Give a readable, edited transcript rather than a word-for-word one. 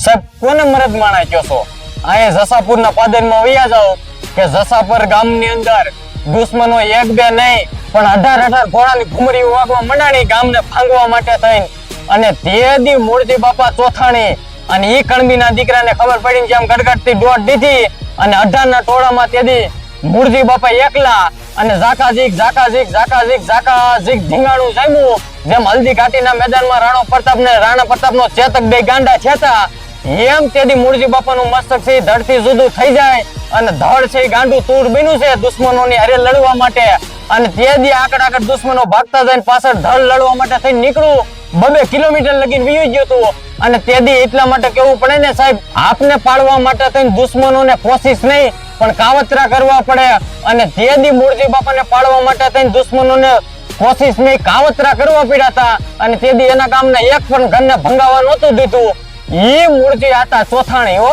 સાહેબ કોને મરદ માણા કહો છો? અહીંયા જસાપુરના પાદરમાં વયા જાઓ કે જસાપર ગામની અંદર દુશ્મનો એક બે નહીં પણ 18 ઘોડાની ઘુમરી વાગવા મંડાણી ગામને ભાંગવા માટે થઈને. અને તે દી મૂળજી બાપા ચોથાણી અને ઈ કણબીના દીકરાને ખબર પડીને જેમ ગડગડતી દોડ દીધી અને 18 ના ટોળામાં તે દી મૂળજી બાપા એકલા અને ઝાકાઝીક ધીંગાણું જામ્યું. જેમ હલ્દી ઘાટીના મેદાનમાં રાણા પ્રતાપનો ચેતક બે ગાંડા છેતા એમ તેદી મૂળજી બાપાનું મસ્તક છે ધડથી જુદું થઈ જાય અને ધડ છે ગાંડું તૂર બન્યું છે દુશ્મનોની હારે લડવા માટે. અને તેદી આકડ દુશ્મનો ભાગતા જઈને પાછળ ધડ લડવા માટે થઈને નીકળું 2 કિલોમીટર લગીને વીયું ગયું હતું. અને તેદી એટલા માટે કેવું પડે ને સાહેબ, આપને પાડવા માટે થઈને દુશ્મનોને કોશિશ નહીં પણ કાવતરા કરવા પડે. અને તેદી મૂળજી બાપાને પાડવા માટે થઈને દુશ્મનોને કોશિશ નહીં કાવતરા કરવા પડ્યા હતા. અને તેદી એના ગામના એક પણ ઘરને ભંગાવા નહોતું દીધું. ઈ મૂળજી હતા ચોથાણી હો.